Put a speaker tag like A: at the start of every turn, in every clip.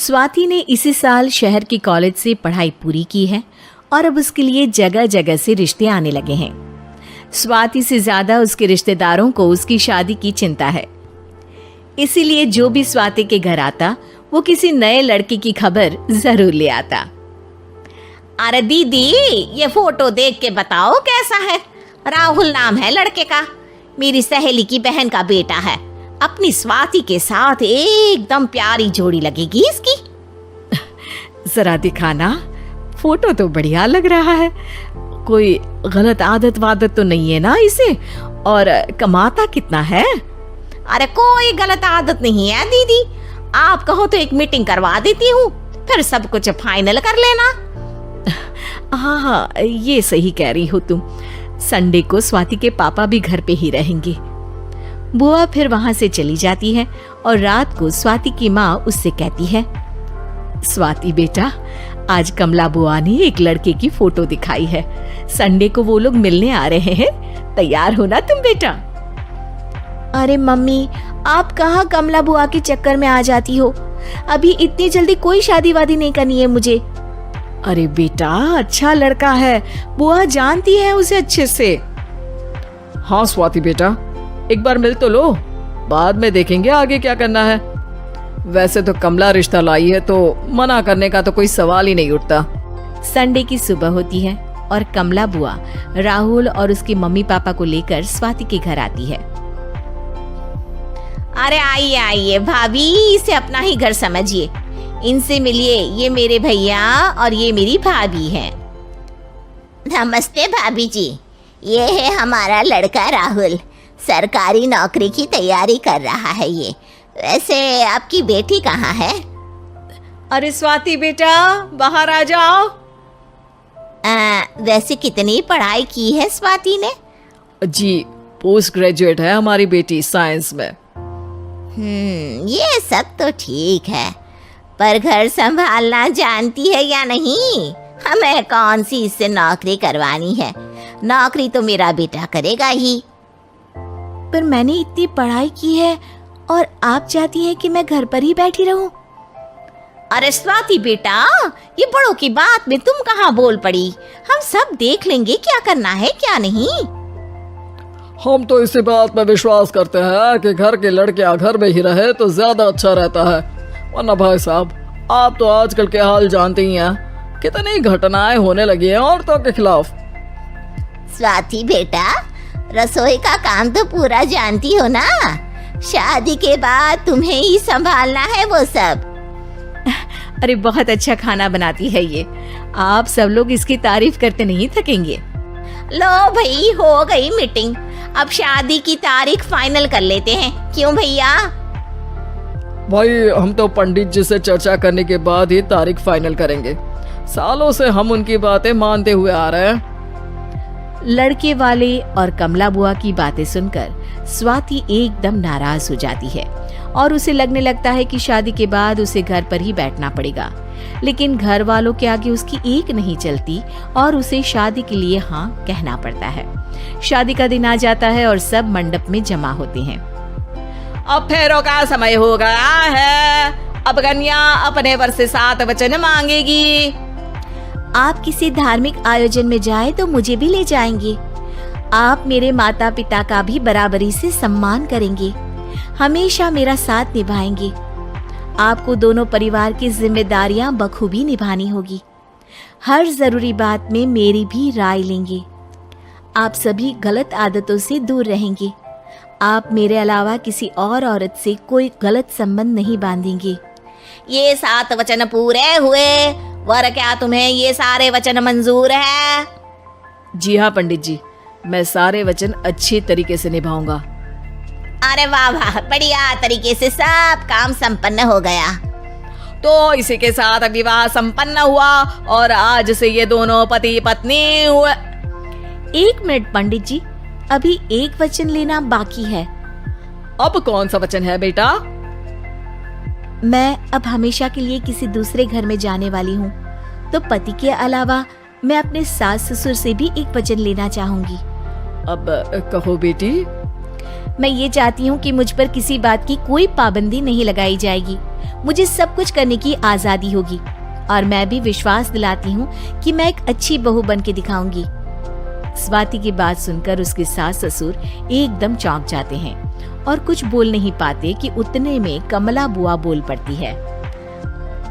A: स्वाति ने इसी साल शहर के कॉलेज से पढ़ाई पूरी की है और अब उसके लिए जगह जगह से रिश्ते आने लगे हैं। स्वाति से ज्यादा उसके रिश्तेदारों को उसकी शादी की चिंता है। इसीलिए जो भी स्वाति के घर आता वो किसी नए लड़के की खबर जरूर ले आता।
B: अरे दीदी, ये फोटो देख के बताओ कैसा है। राहुल नाम है लड़के का, मेरी सहेली की बहन का बेटा है। अपनी स्वाति के साथ एकदम प्यारी जोड़ी लगेगी इसकी।
A: जरा दिखाना, फोटो तो बढ़िया लग रहा है। कोई गलत आदत वादत तो नहीं है ना इसे? और कमाता कितना है?
B: अरे कोई गलत आदत नहीं है दीदी, आप कहो तो एक मीटिंग करवा देती हूँ, फिर सब कुछ फाइनल कर लेना।
A: हाँ, ये सही कह रही हो तुम। संडे को स्वाति के पापा भी घर पे ही रहेंगे। बुआ फिर वहां से चली जाती है और रात को स्वाति की माँ उससे कहती है, स्वाति बेटा, आज कमला बुआ ने एक लड़के की फोटो दिखाई है। संडे को वो लोग मिलने आ रहे हैं, तैयार हो ना तुम बेटा?
C: अरे मम्मी, आप कहाँ कमला बुआ के चक्कर में आ जाती हो? अभी इतनी जल्दी कोई शादी वादी नहीं करनी है मुझे।
A: अरे बेटा, अच्छा लड़का है, बुआ जानती है उसे अच्छे से।
D: हाँ स्वाति बेटा, एक बार मिल तो लो, बाद में देखेंगे आगे क्या करना है। वैसे तो कमला रिश्ता लाई है तो मना करने का तो कोई सवाल ही नहीं उठता।
A: संडे की सुबह होती है और कमला बुआ राहुल और उसके मम्मी पापा को लेकर स्वाति के घर आती है।
B: अरे आइए आइए भाभी, इसे अपना ही घर समझिए, इनसे मिलिए। ये मेरे भैया और ये मेरी भाभी है।
E: नमस्ते भाभी जी, ये है हमारा लड़का राहुल, सरकारी नौकरी की तैयारी कर रहा है ये। वैसे आपकी बेटी कहाँ है?
A: अरे स्वाति बेटा, बाहर आ जाओ।
E: वैसे कितनी पढ़ाई की है स्वाति ने?
D: जी, पोस्ट ग्रेजुएट है हमारी बेटी साइंस में।
E: ये सब तो ठीक है, पर घर संभालना जानती है या नहीं? हमें कौन सी इससे नौकरी करवानी है, नौकरी तो मेरा बेटा करेगा ही।
C: पर मैंने इतनी पढ़ाई की है और आप चाहती हैं कि मैं घर पर ही बैठी रहूं?
B: अरे स्वाति बेटा, ये बड़ों की बात में तुम कहाँ बोल पड़ी? हम सब देख लेंगे क्या करना है क्या नहीं।
D: हम तो इसी बात पर विश्वास करते हैं कि घर के लड़के घर में ही रहे तो ज्यादा अच्छा रहता है। वरना भाई साहब, आप तो आजकल के हाल जानते ही हैं, कितनी घटनाएं होने लगी हैं औरतों के खिलाफ।
E: स्वाति बेटा, रसोई का काम तो पूरा जानती हो ना? शादी के बाद तुम्हें ही संभालना है वो सब।
A: अरे बहुत अच्छा खाना बनाती है ये, आप सब लोग इसकी तारीफ करते नहीं थकेंगे।
B: लो भाई, हो गई मीटिंग, अब शादी की तारीख फाइनल कर लेते हैं, क्यों भैया?
D: भाई, हम तो पंडित जी से चर्चा करने के बाद ही तारीख फाइनल करेंगे। सालों से हम उनकी बातें मानते हुए आ रहे हैं।
A: लड़के वाले और कमला बुआ की बातें सुनकर स्वाति एकदम नाराज हो जाती है और उसे लगने लगता है कि शादी के बाद उसे घर पर ही बैठना पड़ेगा। लेकिन घर वालों के आगे उसकी एक नहीं चलती और उसे शादी के लिए हाँ कहना पड़ता है। शादी का दिन आ जाता है और सब मंडप में जमा होते हैं।
B: अब फेरों का समय हो गया है, अब कन्या अपने वर से 7 वचन मांगेगी।
C: आप किसी धार्मिक आयोजन में जाए तो मुझे भी ले जाएंगे। आप मेरे माता पिता का भी बराबरी से सम्मान करेंगे, हमेशा मेरा साथ निभाएंगे। आपको दोनों परिवार की जिम्मेदारियां बखूबी निभानी होगी। हर जरूरी बात में मेरी भी राय लेंगे। आप सभी गलत आदतों से दूर रहेंगे। आप मेरे अलावा किसी और औरत से कोई गलत संबंध नहीं बांधेंगे।
B: ये 7 वचन पूरे हुए, वर क्या तुम्हें ये सारे वचन मंजूर है?
D: जी हाँ पंडित जी, मैं सारे वचन अच्छी तरीके से निभाऊंगा।
E: अरे वाह वाह, बढ़िया तरीके से सब काम संपन्न हो गया।
B: तो इसी के साथ विवाह संपन्न हुआ और आज से ये दोनों पति पत्नी हुए।
C: 1 मिनट पंडित जी, अभी एक वचन लेना बाकी है।
D: अब कौन सा वचन है बेटा?
C: मैं अब हमेशा के लिए किसी दूसरे घर में जाने वाली हूँ, तो पति के अलावा मैं अपने सास ससुर से भी एक वचन लेना चाहूंगी।
D: अब कहो बेटी।
C: मैं ये चाहती हूँ कि मुझ पर किसी बात की कोई पाबंदी नहीं लगाई जाएगी। मुझे सब कुछ करने की आजादी होगी और मैं भी विश्वास दिलाती हूँ कि मैं एक अच्छी बहू बन के दिखाऊंगी।
A: स्वाति की बात सुनकर उसके सास ससुर एकदम चौंक जाते हैं और कुछ बोल नहीं पाते कि उतने में कमला बुआ बोल पड़ती है।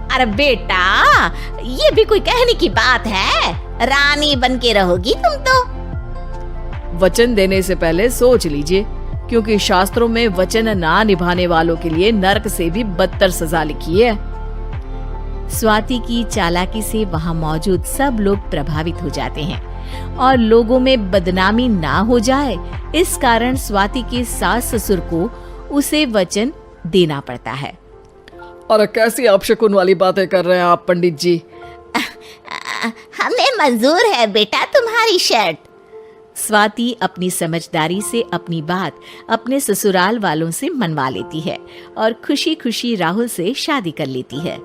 B: अरे बेटा, ये भी कोई कहने की बात है? रानी बन के रहोगी तुम तो।
A: वचन देने से पहले सोच लीजिए, क्योंकि शास्त्रों में वचन ना निभाने वालों के लिए नरक से भी बदतर सजा लिखी है। स्वाति की चालाकी से वहां मौजूद सब लोग प्रभावित हो जाते हैं और लोगों में बदनामी ना हो जाए, इस कारण स्वाति के सास ससुर को उसे वचन देना पड़ता है।
D: और कैसी अपशकुन वाली बातें कर रहे हैं आप पंडित जी?
E: हमें मंजूर है बेटा तुम्हारी शर्त।
A: स्वाति अपनी समझदारी से अपनी बात अपने ससुराल वालों से मनवा लेती है और खुशी खुशी राहुल से शादी कर लेती है।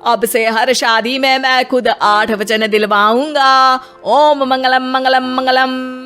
B: अब से हर शादी में मैं खुद 8 वचन दिलवाऊंगा। ओम मंगलम मंगलम मंगलम।